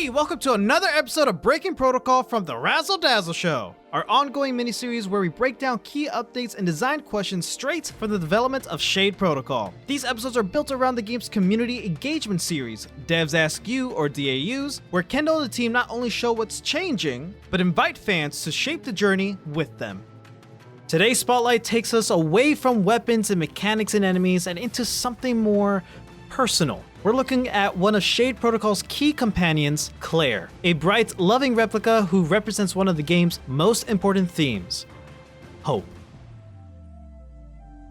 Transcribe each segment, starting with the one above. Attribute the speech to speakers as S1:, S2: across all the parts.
S1: Hey, welcome to another episode of Breaking Protocol from the Razzle Dazzle Show, our ongoing miniseries where we break down key updates and design questions straight from the development of Shade Protocol. These episodes are built around the game's community engagement series, Devs Ask You or DAUs, where Kendall and the team not only show what's changing, but invite fans to shape the journey with them. Today's spotlight takes us away from weapons and mechanics and enemies and into something more personal. We're looking at one of Shade Protocol's key companions, Clayre, a bright, loving replica who represents one of the game's most important themes, hope.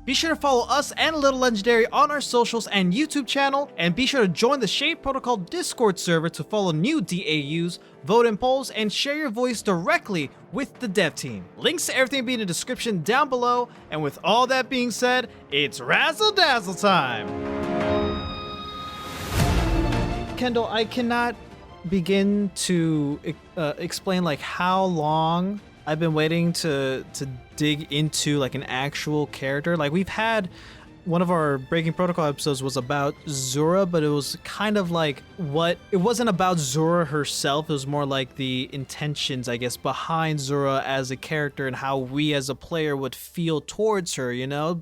S1: Be sure to follow us and Little Legendary on our socials and YouTube channel, and be sure to join the Shade Protocol Discord server to follow new DAUs, vote in polls, and share your voice directly with the dev team. Links to everything will be in the description down below, and with all that being said, it's Razzle Dazzle time! Kendall, I cannot begin to explain like how long I've been waiting to dig into like an actual character. Like we've had one of our Breaking Protocol episodes was about Zura, but it was kind of like it wasn't about Zura herself. It was more like the intentions, I guess, behind Zura as a character and how we as a player would feel towards her, you know?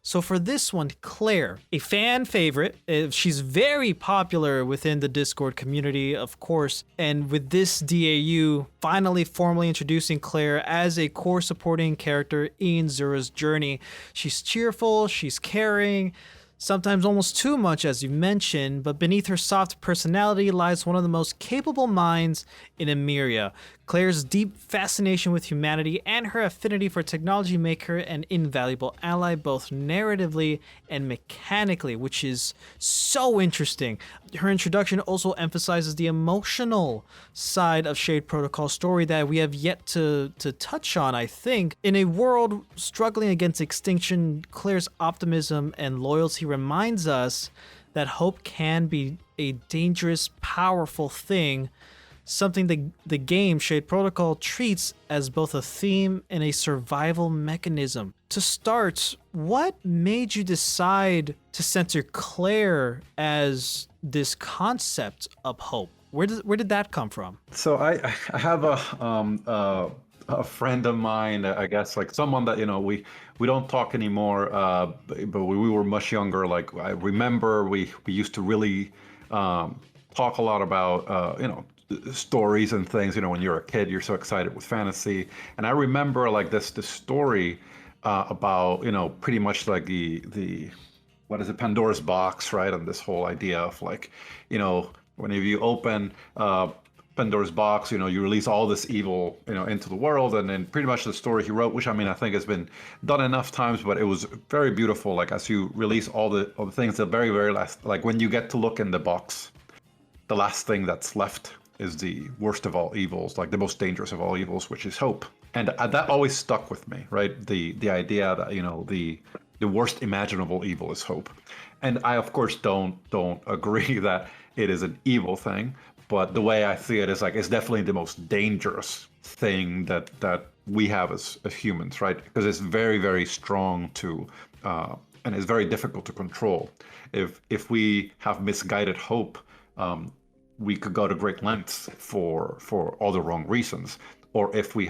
S1: So for this one, Clayre, a fan favorite, she's very popular within the Discord community, of course, and with this DAU finally formally introducing Clayre as a core supporting character in Zura's journey. She's cheerful, she's caring, sometimes almost too much as you mentioned, but beneath her soft personality lies one of the most capable minds in Emeria. Clayre's deep fascination with humanity and her affinity for technology make her an invaluable ally both narratively and mechanically, which is so interesting. Her introduction also emphasizes the emotional side of Shade Protocol's story that we have yet to touch on, I think. In a world struggling against extinction, Clayre's optimism and loyalty reminds us that hope can be a dangerous, powerful thing, something the game Shade Protocol treats as both a theme and a survival mechanism. To start, what made you decide to center Clayre as this concept of hope? Where did that come from?
S2: So I have a friend of mine, I guess, like someone that, you know, we don't talk anymore, but we were much younger. Like I remember we used to really talk a lot about, stories and things. You know, when you're a kid, you're so excited with fantasy. And I remember like this story about, you know, pretty much like the what is it, Pandora's box, right? And this whole idea of like, you know, whenever you open Pandora's box, you know, you release all this evil, you know, into the world. And then pretty much the story he wrote, which I mean, I think has been done enough times, but it was very beautiful. Like as you release all the things, the very, very last, like when you get to look in the box, the last thing that's left is the worst of all evils, like the most dangerous of all evils, which is hope. And that always stuck with me, right? The idea that, you know, the worst imaginable evil is hope. And I, of course, don't agree that it is an evil thing, but the way I see it is like it's definitely the most dangerous thing that we have as humans, right? Because it's very, very strong to, and it's very difficult to control. If we have misguided hope, we could go to great lengths for all the wrong reasons. Or if we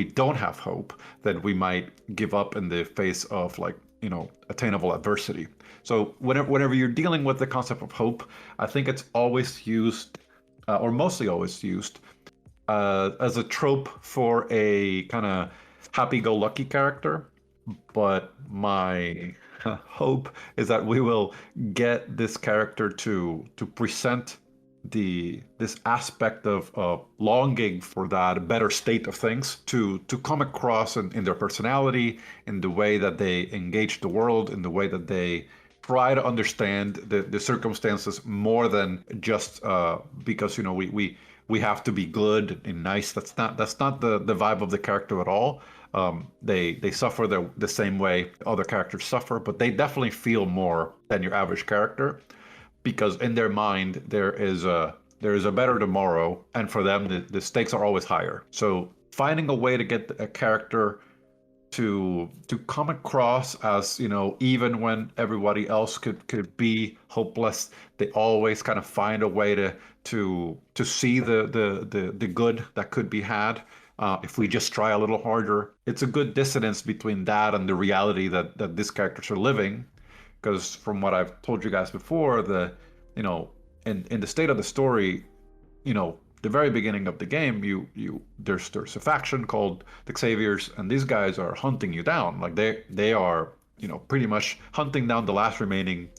S2: don't have hope, then we might give up in the face of like, you know, attainable adversity. So whenever you're dealing with the concept of hope, I think it's always used, or mostly always used, as a trope for a kind of happy-go-lucky character. But my hope is that we will get this character to present this aspect of longing for that better state of things to come across in their personality, in the way that they engage the world, in the way that they try to understand the circumstances more than just because, you know, we have to be good and nice. That's not the vibe of the character at all. They suffer the same way other characters suffer, but they definitely feel more than your average character, because in their mind there is a better tomorrow, and for them the stakes are always higher. So finding a way to get a character to come across as, even when everybody else could be hopeless, they always kind of find a way to see the good that could be had, if we just try a little harder. It's a good dissonance between that and the reality that these characters are living. Because from what I've told you guys before, you know, in the state of the story, the very beginning of the game, there's a faction called the Xaviers, and these guys are hunting you down. Like they are, pretty much hunting down the last remaining,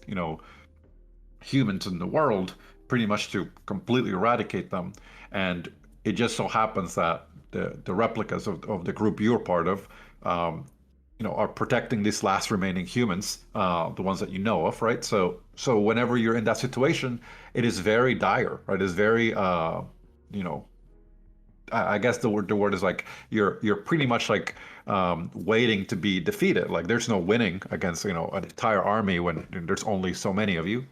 S2: humans in the world, pretty much to completely eradicate them. And it just so happens that the replicas of the group you're part of, are protecting these last remaining humans, the ones that you know of, right? So whenever you're in that situation, it is very dire, right? It's very, I guess the word is like you're pretty much like waiting to be defeated. Like there's no winning against an entire army when there's only so many of you.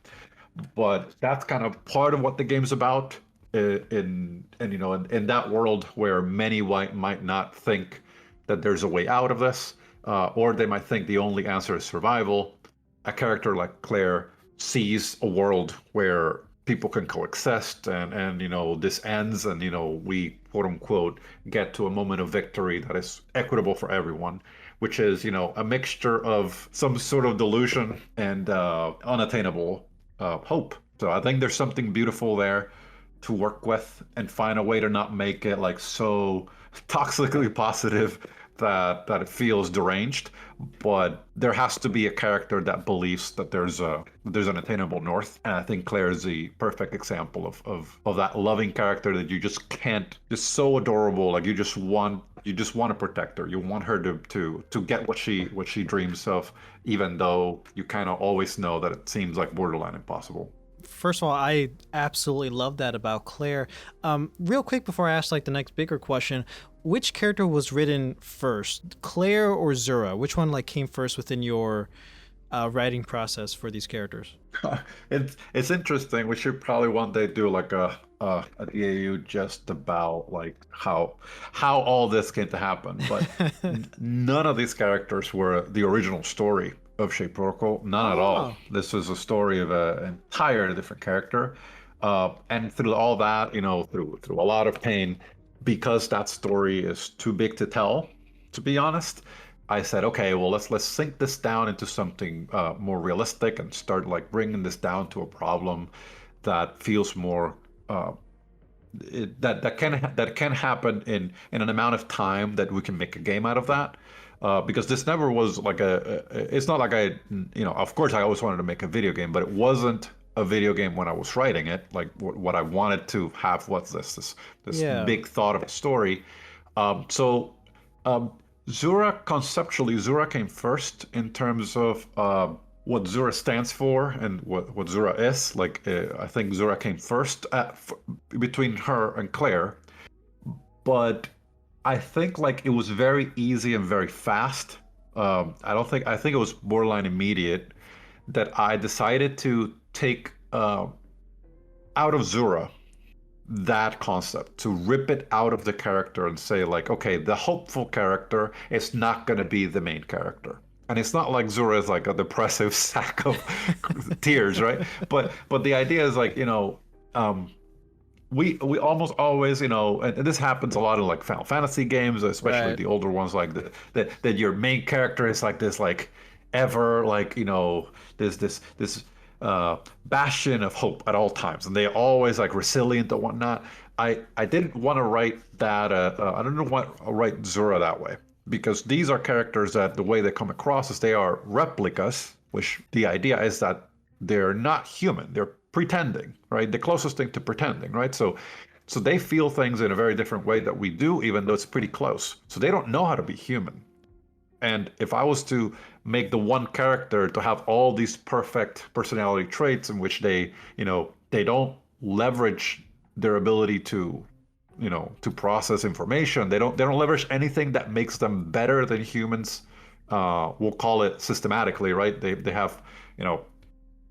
S2: But that's kind of part of what the game's about. In that world where many might not think that there's a way out of this, or they might think the only answer is survival. A character like Clayre sees a world where people can coexist, and this ends, and we quote unquote get to a moment of victory that is equitable for everyone, which is a mixture of some sort of delusion and unattainable hope. So I think there's something beautiful there to work with and find a way to not make it like so toxically positive that it feels deranged. But there has to be a character that believes that there's an attainable north, and I think Clayre is the perfect example of that loving character that you just can't, just so adorable. Like you just want to protect her. You want her to get what she dreams of, even though you kind of always know that it seems like borderline impossible.
S1: First of all, I absolutely love that about Clayre. Real quick before I ask like the next bigger question, which character was written first, Clayre or Zura? Which one like came first within your writing process for these characters?
S2: It's interesting. We should probably one day do like a DAU just about like how all this came to happen. But none of these characters were the original story of Shape Protocol. None at all. This was a story of an entirely different character. And through all that, through a lot of pain, because that story is too big to tell, to be honest, I said, okay, well, let's sink this down into something more realistic and start like bringing this down to a problem that feels more that can happen in an amount of time that we can make a game out of that. Because this never was like it's not like of course I always wanted to make a video game, but it wasn't a video game when I was writing it. Like what I wanted to have was this big thought of a story. Zura, conceptually, Zura came first in terms of what Zura stands for and what Zura is. Like I think Zura came first between her and Clayre, but I think like it was very easy and very fast. I think it was borderline immediate that I decided to take out of Zura that concept, to rip it out of the character and say like, okay, the hopeful character is not going to be the main character. And it's not like Zura is like a depressive sack of tears, right? But the idea is like, we almost always, and this happens a lot in like Final Fantasy games, especially the older ones, like that your main character is like this, like ever, like this bastion of hope at all times, and they're always like resilient and whatnot. I didn't want to write that. I didn't want to write Zura that way, because these are characters that the way they come across is they are replicas, which the idea is that they're not human. They're pretending, right? The closest thing to pretending, right? So they feel things in a very different way that we do, even though it's pretty close. So they don't know how to be human. And if I was to make the one character to have all these perfect personality traits in which they don't leverage their ability to process information, they don't leverage anything that makes them better than humans. We'll call it systematically, right? They have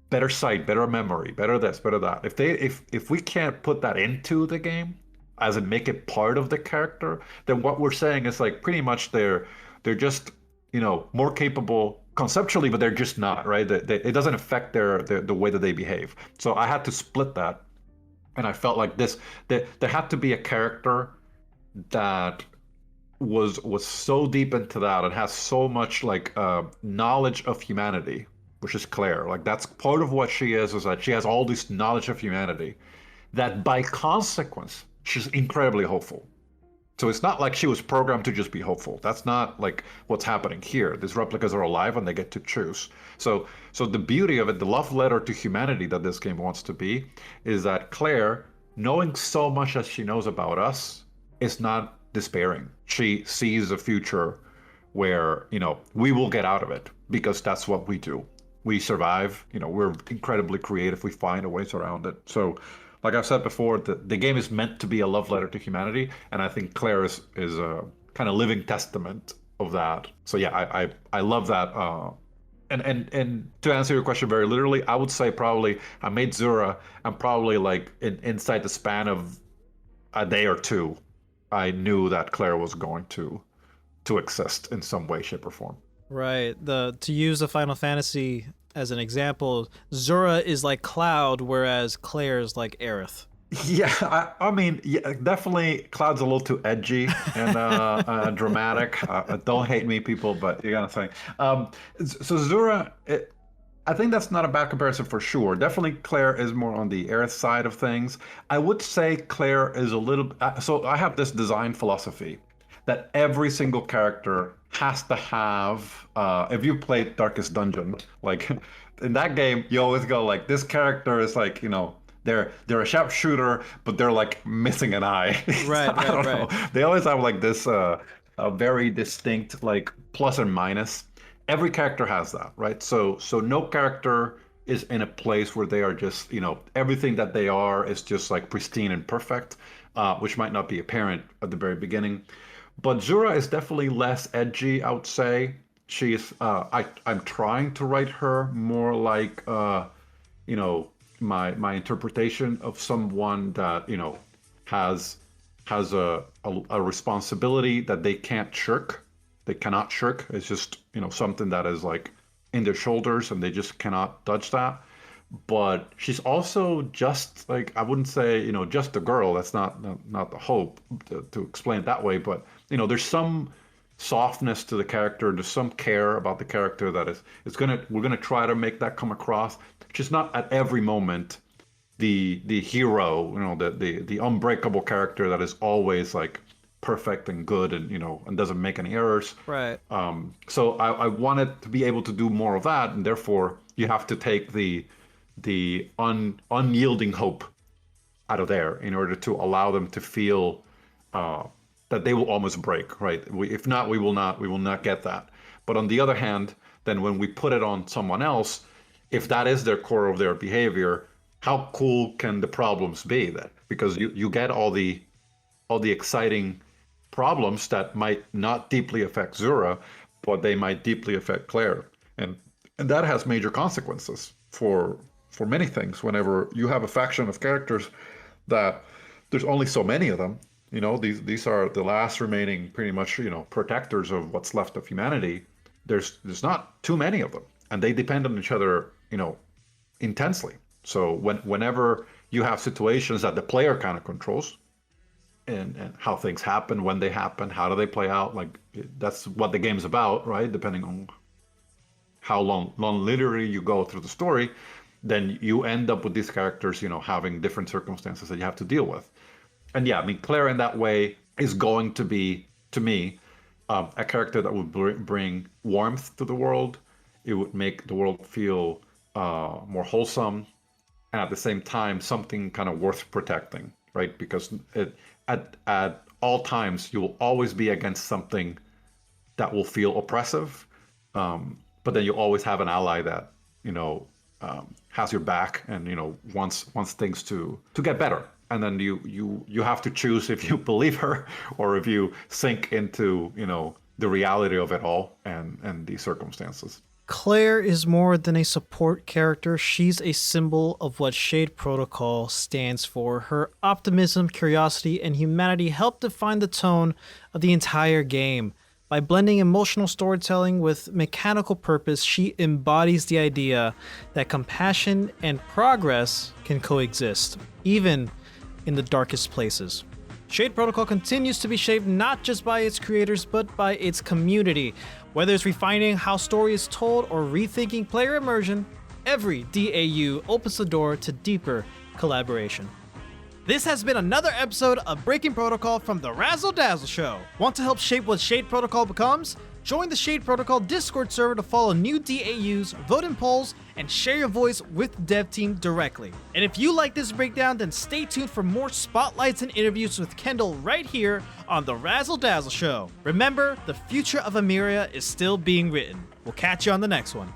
S2: better sight, better memory, better this, better that. If we can't put that into the game, as in make it part of the character, then what we're saying is like pretty much they're just more capable conceptually, but they're just not, right? It doesn't affect the way that they behave. So I had to split that, and I felt like there had to be a character that was so deep into that and has so much like knowledge of humanity, which is Clayre. Like that's part of what she is that she has all this knowledge of humanity that by consequence she's incredibly hopeful. So it's not like she was programmed to just be hopeful. That's not like what's happening here. These replicas are alive and they get to choose. So the beauty of it, the love letter to humanity that this game wants to be, is that Clayre, knowing so much as she knows about us, is not despairing. She sees a future where, we will get out of it because that's what we do. We survive, we're incredibly creative. We find a ways around it. So like I've said before, the game is meant to be a love letter to humanity, and I think Clayre is a kind of living testament of that. So yeah, I love that. And to answer your question very literally, I would say probably I made Zura, and probably like inside the span of a day or two, I knew that Clayre was going to exist in some way, shape, or form.
S1: Right. To use a Final Fantasy as an example, Zura is like Cloud, whereas Clayre is like Aerith.
S2: Yeah, I mean, yeah, definitely Cloud's a little too edgy and dramatic. Don't hate me, people, but you gotta think. So Zura, I think that's not a bad comparison for sure. Definitely Clayre is more on the Aerith side of things. I would say Clayre is a little... So I have this design philosophy that every single character has to have... if you played Darkest Dungeon, like in that game, you always go like, this character is like, they're a sharpshooter, but they're like missing an eye.
S1: Right,
S2: I don't
S1: right.
S2: know. They always have like this a very distinct like plus and minus. Every character has that, right? So no character is in a place where they are just, everything that they are is just like pristine and perfect, which might not be apparent at the very beginning. But Zura is definitely less edgy, I would say. She's I'm trying to write her more like my interpretation of someone that has a responsibility that they can't shirk. They cannot shirk. It's just something that is like in their shoulders and they just cannot touch that. But she's also just like, I wouldn't say just a girl. That's not the hope to explain it that way. But there's some softness to the character. There's some care about the character that we're gonna try to make that come across. She's not at every moment the hero, the unbreakable character that is always like perfect and good and and doesn't make any errors.
S1: Right.
S2: So I wanted to be able to do more of that, and therefore you have to take the unyielding hope out of there in order to allow them to feel that they will almost break, right? If not, we will not get that. But on the other hand, then when we put it on someone else, if that is their core of their behavior, how cool can the problems be then? Because you get all the exciting problems that might not deeply affect Zura, but they might deeply affect Clayre. And that has major consequences for many things. Whenever you have a faction of characters that there's only so many of them, these are the last remaining pretty much, protectors of what's left of humanity. There's not too many of them, and they depend on each other, intensely. So whenever you have situations that the player kind of controls, and how things happen, when they happen, how do they play out, like that's what the game's about, right? Depending on how long literally you go through the story, then you end up with these characters, having different circumstances that you have to deal with. And yeah, I mean, Clayre in that way is going to be, to me, a character that would bring warmth to the world. It would make the world feel more wholesome, and at the same time, something kind of worth protecting, right? Because at all times, you will always be against something that will feel oppressive, but then you always have an ally that has your back and wants things to get better. And then you have to choose if you believe her or if you sink into the reality of it all and the circumstances.
S1: Clayre is more than a support character. She's a symbol of what Shade Protocol stands for. Her optimism, curiosity, and humanity help define the tone of the entire game. By blending emotional storytelling with mechanical purpose, she embodies the idea that compassion and progress can coexist, even in the darkest places. Shade Protocol continues to be shaped not just by its creators, but by its community. Whether it's refining how story is told or rethinking player immersion, every DAU opens the door to deeper collaboration. This has been another episode of Breaking Protocol from the Razzle Dazzle Show. Want to help shape what Shade Protocol becomes? Join the Shade Protocol Discord server to follow new DAUs, vote in polls, and share your voice with the dev team directly. And if you like this breakdown, then stay tuned for more spotlights and interviews with Kendall right here on the Razzle Dazzle Show. Remember, the future of Amiria is still being written. We'll catch you on the next one.